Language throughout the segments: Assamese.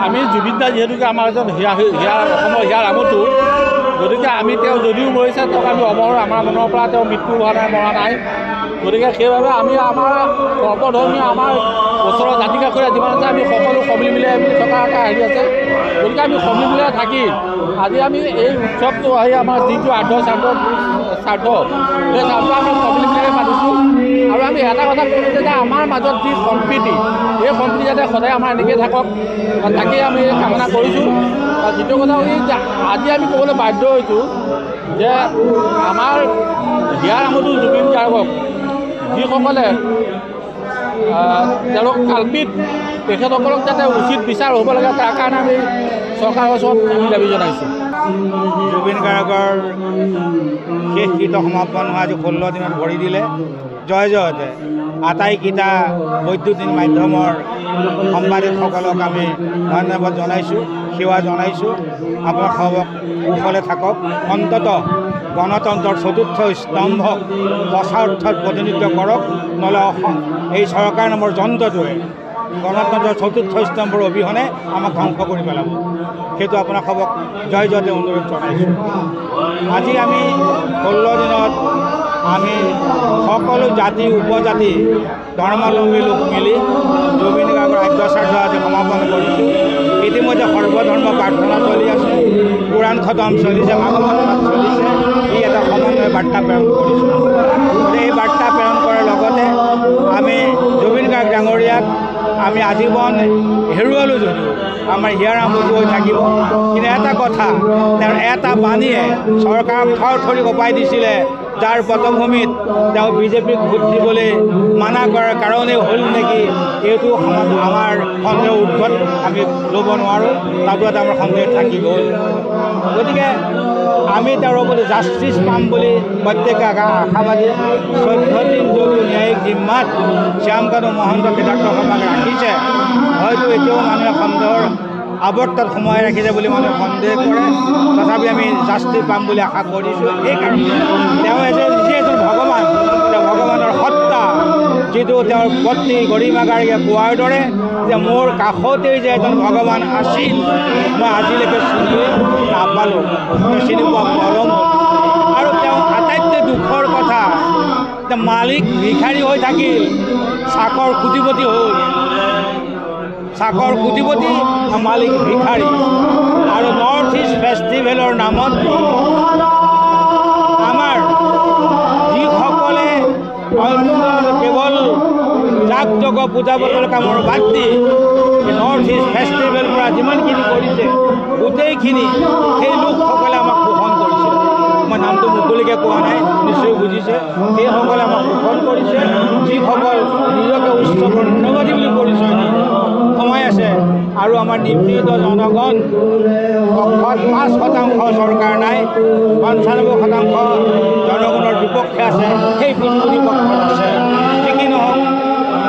আমি জুবিনদা যেহেতুকে আমাৰ এজন হিয়াৰ আমতো গতিকে আমি তেওঁ যদিও মৰিছে তেওঁক আমি অমৰ আমাৰ মনৰ পৰা তেওঁ মৃত্যু হোৱা নাই মৰা নাই গতিকে সেইবাবে আমি আমাৰ সৰ্বধৰ্মীয় আমাৰ ওচৰৰ জাতি কাষৰীয়া যিমান আছে আমি সকলো সমিলি মিলাই থকা এটা হেৰি আছে গতিকে আমি সমিলি মিলাই থাকি আজি আমি এই উৎসৱটো আহি আমাৰ যিটো শ্ৰাদ্ধ সেই শ্ৰাদ্ধ আমি সমিলি মিলাই পাতিছোঁ আৰু আমি এটা কথা কৈছোঁ যে আমাৰ মাজত যি সম্প্ৰীতি এই সম্প্ৰীতি যাতে সদায় আমাৰ এনেকৈ থাকক তাকেই আমি কামনা কৰিছোঁ আৰু দ্বিতীয় কথা হ'ল যে আজি আমি ক'বলৈ বাধ্য হৈছোঁ যে আমাৰ হিয়াৰ আমতো জুবিন গাৰ্গক যিসকলে তেওঁলোক কাল্পিত তেখেতসকলক যাতে উচিত বিচাৰ হ'ব লাগে তাৰ কাৰণে আমি চৰকাৰৰ ওচৰত আমি দাবী জনাইছোঁ জুবিন গাৰ্গৰ শেষ গীত সমাপন হোৱা আজি 16 দিনত ভৰি দিলে জয় জয়তে আটাইকেইটা বৈদ্যুতিন মাধ্যমৰ সাংবাদিকসকলক আমি ধন্যবাদ জনাইছোঁ সেৱা জনাইছোঁ আপোনাৰ সবক কুশলে থাকক অন্ততঃ গণতন্ত্ৰৰ চতুৰ্থ স্তম্ভক সঁচা অৰ্থত প্ৰতিনিধিত্ব কৰক নহ'লে এই চৰকাৰ নামৰ যন্ত্ৰটোৱে গণতন্ত্ৰৰ চতুৰ্থ স্তম্ভৰ অবিহনে আমাক ধ্বংস কৰি পেলাব সেইটো আপোনাক সবক জয় জয়তে অনুৰোধ জনাইছোঁ আজি আমি 16 দিনত আমি সকলো জাতি উপজাতি ধৰ্মাৱলম্বী লোক মিলি জুবিন গাৰ্গৰ আদ্য শ্ৰাদ্ধ আজি সমাপন কৰিছোঁ ইতিমধ্যে সৰ্বধৰ্ম প্ৰাৰ্থনা চলি আছে কোৰাণ খতম চলিছে ভাগৱত চলিছে ই এটা সমন্বয় বাৰ্তা প্ৰেৰণ কৰিছোঁ এই বাৰ্তা প্ৰেৰণ কৰাৰ লগতে আমি জুবিন গাৰ্গ ডাঙৰীয়াক আমি আজীৱন হেৰুৱালোঁ যদিও আমাৰ হিয়াৰ আমতো হৈ থাকিব কিন্তু এটা কথা তেওঁৰ এটা বাণীয়ে চৰকাৰক থৰথৰি কঁপাই দিছিলে যাৰ পটভূমিত তেওঁ বিজেপিক ভোট দিবলৈ মানা কৰাৰ কাৰণেই হ'ল নেকি এইটো আমাৰ সন্দেহ উদ্ভৱ আমি ল'ব নোৱাৰোঁ তাতো এটা আমাৰ সন্দেহ থাকি গ'ল গতিকে আমি তেওঁৰ প্ৰতি জাষ্টিছ পাম বুলি প্ৰত্যেকে আশাবাদী 14 দিন যদিও ন্যায়িক জিম্মাত শ্যামকানু মহন্ত সিদ্ধাৰ্থ শৰ্মাক ৰাখিছে হয়তো এতিয়াও মানুহে সন্দেহৰ আৱৰ্তত সোমাই ৰাখিছে বুলি মানুহে সন্দেহ কৰে তথাপি আমি জাষ্টিছ পাম বুলি আশা কৰিছোঁ এইকাৰণে তেওঁ এজন ভগৱান তেওঁ ভগৱানৰ সত্তা যিটো তেওঁৰ পত্নী গৰিমা গাৰ্গে কোৱাৰ দৰে যে মোৰ কাষতেই যে এজন ভগৱান আছিল মই আজিলৈকে চিনি নাপালোঁ চিনি পোৱা পৰম আৰু তেওঁ আটাইতকৈ দুখৰ কথা যে মালিক ভিখাৰী হৈ থাকিল চাকৰ কোটিপতি হ'ল চাকৰ কোটিপতি মালিক ভিখাৰী আৰু নৰ্থ ইষ্ট ফেষ্টিভেলৰ নামত আমাৰ যিসকলে কেৱল জাক জগ পূজা পাতল কামৰ বাদ দি নৰ্থ ইষ্ট ফেষ্টিভেল পৰা যিমানখিনি কৰিছে গোটেইখিনি সেই লোকসকলে আমাক শোষণ কৰিছে মই নামটো মুকলিকৈ কোৱা নাই নিশ্চয় বুজিছে সেইসকলে আমাক শোষণ কৰিছে যিসকল নিজকে উচ্চ বৰ্ণবাদী বুলি পৰিচয় দিয়ে সময় আছে আৰু আমাৰ নিপীড়িত জনগণ 5% চৰকাৰ নাই 95% জনগণৰ বিপক্ষে আছে সেই বিপক্ষত আছে যি কি নহওক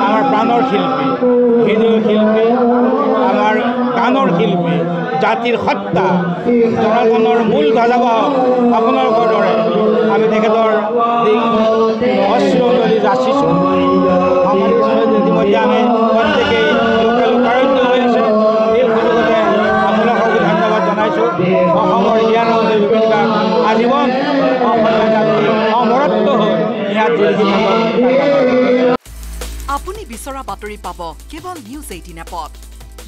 আমাৰ প্ৰাণৰ শিল্পী হৃদয় শিল্পী আমাৰ গানৰ শিল্পী জাতিৰ সত্তা জনগণৰ মূল ধ্বজাবাহক আপোনালোকৰ দৰে আমি তেখেতৰ অশ্ৰুনদী যাচিছোঁ ইতিমধ্যে আমি প্ৰত্যেকেই লোকাৰণ্য হৈ আছে এই সুযোগতে আপোনালোকক ধন্যবাদ জনাইছোঁ অসমৰ হিয়াৰ আমতো জুবিন গাৰ্গ আজীৱন অসমীয়া জাতি অমৰত্ব হৈ ইয়াত জিলিকি থাকক আপুনি বিচৰা বাতৰি পাব কেৱল নিউজ 18 এপত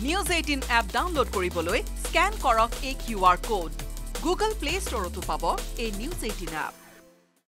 নিউজ 18 এপ ডাউনলোড কৰিবলৈ স্ক্যান কৰক এই QR কোড গুগল প্লে ষ্টৰতো পাব এই নিউজ 18 এপ